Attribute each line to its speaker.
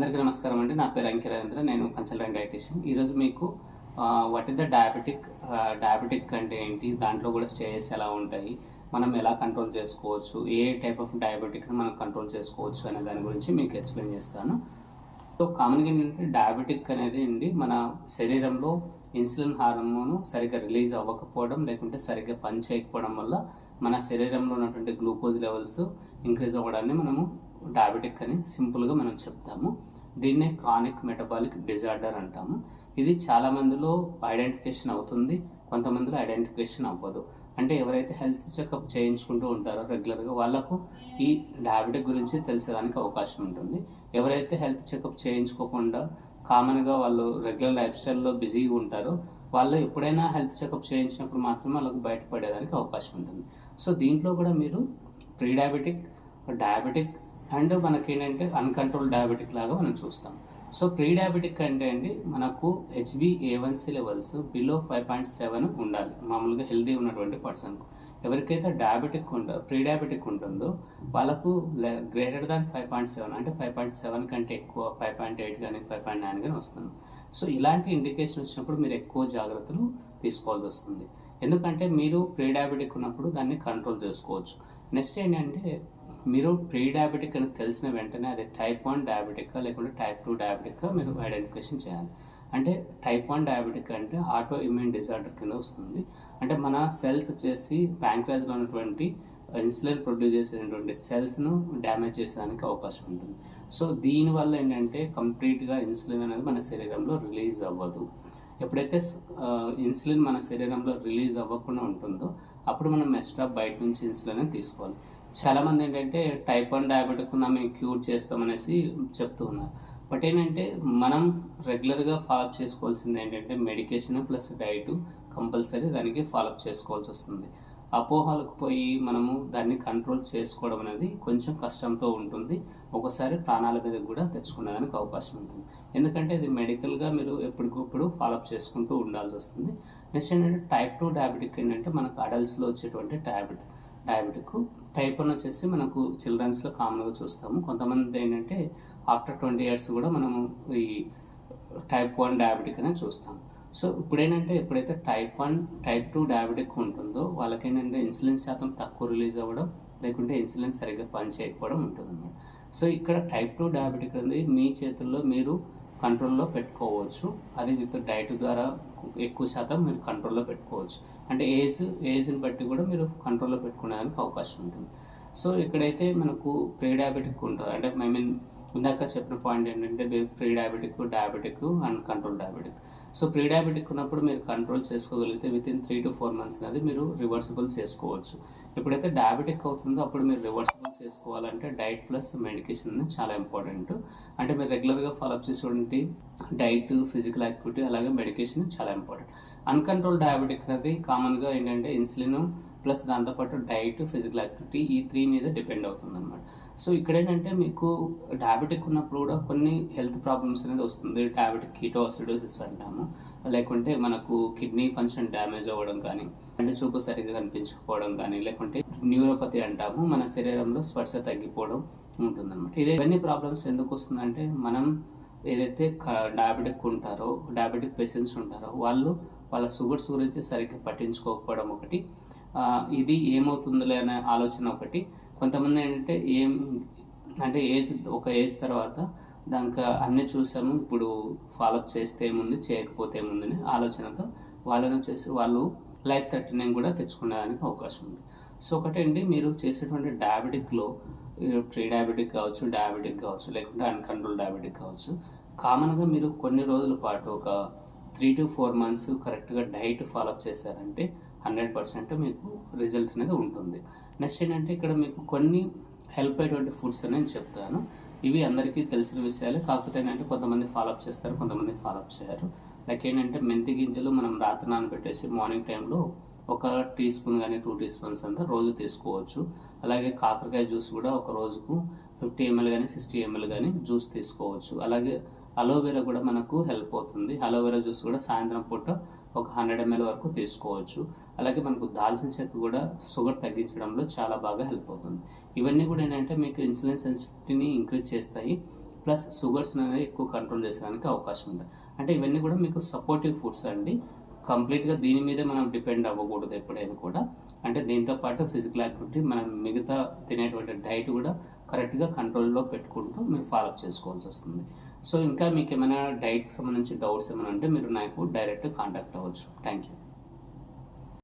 Speaker 1: అందరికీ నమస్కారం అండి. నా పేరు అంకిరేంద్ర. నేను కన్సల్టెంట్ డైటీషియన్. ఈరోజు మీకు వాట్ ఇస్ ద డయాబెటిక్ అంటే ఏంటి, దాంట్లో కూడా స్టేజెస్ ఎలా ఉంటాయి, మనం ఎలా కంట్రోల్ చేసుకోవచ్చు, ఏ టైప్ ఆఫ్ డయాబెటిక్ని మనం కంట్రోల్ చేసుకోవచ్చు అనే దాని గురించి మీకు ఎక్స్ప్లెయిన్ చేస్తాను. సో కామన్గా ఏంటంటే డయాబెటిక్ అనేది అండి మన శరీరంలో ఇన్సులిన్ హార్మోన్ సరిగ్గా రిలీజ్ అవ్వకపోవడం, లేకుంటే సరిగ్గా పని చేయకపోవడం వల్ల మన శరీరంలో ఉన్నటువంటి గ్లూకోజ్ లెవెల్స్ ఇంక్రీజ్ అవ్వడాన్ని మనము డయాబెటిక్ అని సింపుల్గా మనం చెప్తాము. దీన్నే క్రానిక్ మెటబాలిక్ డిజార్డర్ అంటాము. ఇది చాలా మందిలో ఐడెంటిఫికేషన్ అవుతుంది, కొంతమందిలో ఐడెంటిఫికేషన్ అవ్వదు. అంటే ఎవరైతే హెల్త్ చెకప్ చేయించుకుంటూ ఉంటారో రెగ్యులర్గా వాళ్ళకు ఈ డయాబెటిక్ గురించి తెలిసేదానికి అవకాశం ఉంటుంది. ఎవరైతే హెల్త్ చెకప్ చేయించుకోకుండా కామన్గా వాళ్ళు రెగ్యులర్ లైఫ్ స్టైల్లో బిజీగా ఉంటారో వాళ్ళు ఎప్పుడైనా హెల్త్ చెకప్ చేయించినప్పుడు మాత్రమే వాళ్ళకు బయటపడేదానికి అవకాశం ఉంటుంది. సో దీంట్లో కూడా మీరు ప్రీ డయాబెటిక్, డయాబెటిక్ అండ్ మనకేంటంటే అన్కంట్రోల్ డయాబెటిక్ లాగా మనం చూస్తాం. సో ప్రీ డయాబెటిక్ అంటే అండి మనకు HbA1c లెవెల్స్ బిలో 5.7 ఉండాలి మామూలుగా హెల్దీ ఉన్నటువంటి పర్సన్కు. ఎవరికైతే ప్రీ డయాబెటిక్ ఉంటుందో వాళ్ళకు గ్రేటర్ దాన్ 5.7 అంటే 5.7 కంటే ఎక్కువ 5.8 కానీ 5.9 కానీ వస్తుంది. సో ఇలాంటి ఇండికేషన్ వచ్చినప్పుడు మీరు ఎక్కువ జాగ్రత్తలు తీసుకోవాల్సి వస్తుంది. ఎందుకంటే మీరు ప్రీ డయాబెటిక్ ఉన్నప్పుడు దాన్ని కంట్రోల్ చేసుకోవచ్చు. నెక్స్ట్ ఏంటంటే మీరు ప్రీ డయాబెటిక్ అని తెలిసిన వెంటనే అది టైప్ 1 డయాబెటిక్ లేకుంటే టైప్ 2 డయాబెటిక్ మీరు ఐడెంటిఫికేషన్ చేయాలి. అంటే టైప్ 1 డయాబెటిక్ అంటే ఆటో ఇమ్యూన్ డిజార్డర్ కింద వస్తుంది. అంటే మన సెల్స్ వచ్చేసి ప్యాంక్రియాస్లో ఉన్నటువంటి ఇన్సులిన్ ప్రొడ్యూస్ చేసేటువంటి సెల్స్ను డ్యామేజ్ చేసేదానికి అవకాశం ఉంటుంది. సో దీనివల్ల ఏంటంటే కంప్లీట్గా ఇన్సులిన్ అనేది మన శరీరంలో రిలీజ్ అవ్వదు. ఎప్పుడైతే ఇన్సులిన్ మన శరీరంలో రిలీజ్ అవ్వకుండా ఉంటుందో అప్పుడు మనం ఎక్స్ట్రా బయట నుంచి ఇన్సులిన్ తీసుకోవాలి. చాలామంది ఏంటంటే టైప్ 1 డయాబెటిక్ ఉన్నా మేము క్యూర్ చేస్తామనేసి చెప్తూ ఉన్నారు. బట్ ఏంటంటే మనం రెగ్యులర్గా ఫాలోఅప్ చేసుకోవాల్సింది ఏంటంటే మెడికేషన్ ప్లస్ డైట్ కంపల్సరీ దానికి ఫాలోఅప్ చేసుకోవాల్సి వస్తుంది. అపోహలకు పోయి మనము దాన్ని కంట్రోల్ చేసుకోవడం అనేది కొంచెం కష్టంతో ఉంటుంది. ఒకసారి ప్రాణాల మీద కూడా తెచ్చుకునేదానికి అవకాశం ఉంటుంది. ఎందుకంటే ఇది మెడికల్గా మీరు ఎప్పటికప్పుడు ఫాలోఅప్ చేసుకుంటూ ఉండాల్సి వస్తుంది. నెక్స్ట్ ఏంటంటే టైప్ 2 డయాబెటిక్ ఏంటంటే మనకు అడల్ట్స్లో వచ్చేటువంటి డయాబెటిక్. టైప్ 1 వచ్చేసి మనకు చిల్డ్రన్స్లో కామన్గా చూస్తాము. కొంతమంది ఏంటంటే ఆఫ్టర్ 20 years కూడా మనము ఈ టైప్ 1 డయాబెటిక్ అనేది చూస్తాం. సో ఇప్పుడు ఏంటంటే ఎప్పుడైతే టైప్ 1, టైప్ 2 డయాబెటిక్ ఉంటుందో వాళ్ళకి ఏంటంటే ఇన్సులిన్ శాతం తక్కువ రిలీజ్ అవ్వడం, లేకుంటే ఇన్సులిన్ సరిగ్గా పనిచేయకపోవడం ఉంటుంది అన్నమాట. సో ఇక్కడ టైప్ 2 డయాబెటిక్ అనేది మీ చేతుల్లో మీరు కంట్రోల్లో పెట్టుకోవచ్చు. అది విత్ డైట్ ద్వారా ఎక్కువ శాతం మీరు కంట్రోల్లో పెట్టుకోవచ్చు. అంటే ఏజ్ని బట్టి కూడా మీరు కంట్రోల్లో పెట్టుకునేదానికి అవకాశం ఉంటుంది. సో ఇక్కడైతే మనకు ప్రీ డయాబెటిక్ ఉంటుంది. అంటే ఇందాక చెప్పిన పాయింట్ ఏంటంటే pre diabetic and control diabetic. So pre diabetic ఉన్నప్పుడు మీరు కంట్రోల్ చేసుకోగలిగితే వితిన్ 3 to 4 months అనేది మీరు రివర్సిబుల్ చేసుకోవచ్చు. ఎప్పుడైతే డయాబెటిక్ అవుతుందో అప్పుడు మీరు రివర్సిబుల్ చేసుకోవాలంటే డైట్ ప్లస్ మెడికేషన్ అనేది చాలా ఇంపార్టెంట్. అంటే మీరు రెగ్యులర్గా ఫాలోఅప్ చేసేటువంటి డైట్, ఫిజికల్ యాక్టివిటీ అలాగే మెడికేషన్ చాలా ఇంపార్టెంట్. అన్కంట్రోల్ డయాబెటిక్ అనేది కామన్గా ఏంటంటే ఇన్సులిన్ ప్లస్ దాంతోపాటు డైట్, ఫిజికల్ యాక్టివిటీ ఈ 3 మీద డిపెండ్ అవుతుంది అనమాట. సో ఇక్కడ ఏంటంటే మీకు డయాబెటిక్ ఉన్నప్పుడు కూడా కొన్ని హెల్త్ ప్రాబ్లమ్స్ అనేది వస్తుంది. డయాబెటిక్ కీటోసిడోసిస్ అంటాము, లేకుంటే మనకు కిడ్నీ ఫంక్షన్ డ్యామేజ్ అవ్వడం కానీ, అంటే చూపు సరిగ్గా కనిపించకపోవడం కానీ, లేకుంటే న్యూరోపతి అంటాము, మన శరీరంలో స్పర్శ తగ్గిపోవడం ఉంటుందన్నమాట. ఇవన్నీ ప్రాబ్లమ్స్ ఎందుకు వస్తుందంటే మనం ఏదైతే డయాబెటిక్ పేషెంట్స్ ఉంటారో వాళ్ళ షుగర్స్ గురించి సరిగ్గా పట్టించుకోకపోవడం ఒకటి, ఇది ఏమవుతుందిలే అనే ఆలోచన ఒకటి. కొంతమంది ఏంటంటే ఒక ఏజ్ తర్వాత దానికి అన్నీ చూసాము, ఇప్పుడు ఫాలోఅప్ చేస్తే ఏముంది, చేయకపోతే ఏముందని ఆలోచనతో వాళ్ళు లైఫ్ థ్రెటనింగ్ కూడా తెచ్చుకునేదానికి అవకాశం ఉంది. సో ఒకటండి, మీరు చేసేటువంటి డయాబెటిక్లో ప్రీ డయాబెటిక్ కావచ్చు లేకుంటే అన్కంట్రోల్ డయాబెటిక్ కావచ్చు, కామన్గా మీరు కొన్ని రోజుల పాటు ఒక 3 to 4 months కరెక్ట్గా డైట్ ఫాలోఅప్ చేశారంటే 100% మీకు రిజల్ట్ అనేది ఉంటుంది. నెక్స్ట్ ఏంటంటే ఇక్కడ మీకు కొన్ని హెల్ప్ అయ్యేటువంటి ఫుడ్స్ అనేది చెప్తాను. ఇవి అందరికీ తెలిసిన విషయాలే, కాకపోతే ఏంటంటే కొంతమంది ఫాలోఅప్ చేస్తారు, కొంతమంది ఫాలోఅప్ చేయరు. లైక్ ఏంటంటే మెంతి గింజలు మనం రాత్రి నానబెట్టేసి మార్నింగ్ టైంలో 1 teaspoon కానీ 2 teaspoons అంతా రోజు తీసుకోవచ్చు. అలాగే కాకరకాయ జ్యూస్ కూడా ఒక రోజుకు 50 ml కానీ 60 ml కానీ జ్యూస్ తీసుకోవచ్చు. అలాగే అలోవెరా కూడా మనకు హెల్ప్ అవుతుంది. అలోవెరా జ్యూస్ కూడా సాయంత్రం పూట ఒక 100 ml వరకు తీసుకోవచ్చు. అలాగే మనకు దాల్చిన చెక్క కూడా షుగర్ తగ్గించడంలో చాలా బాగా హెల్ప్ అవుతుంది. ఇవన్నీ కూడా ఏంటంటే మీకు ఇన్సులిన్ సెన్సిటివిటీని ఇంక్రీజ్ చేస్తాయి. ప్లస్ షుగర్స్ అనేది ఎక్కువ కంట్రోల్ చేసేదానికి అవకాశం ఉంది. అంటే ఇవన్నీ కూడా మీకు సపోర్టివ్ ఫుడ్స్ అండి. కంప్లీట్గా దీని మీదే మనం డిపెండ్ అవ్వకూడదు ఎప్పుడైనా కూడా. అంటే దీంతో పాటు ఫిజికల్ యాక్టివిటీ, మనం మిగతా తినేటువంటి డైట్ కూడా కరెక్ట్గా కంట్రోల్లో పెట్టుకుంటూ మీరు ఫాలోఅప్ చేసుకోవాల్సి వస్తుంది. సో ఇంకా మీకు ఏమైనా డైట్కి సంబంధించి డౌట్స్ ఏమైనా ఉంటే మీరు నాకు డైరెక్ట్ కాంటాక్ట్ అవ్వచ్చు. Thank you.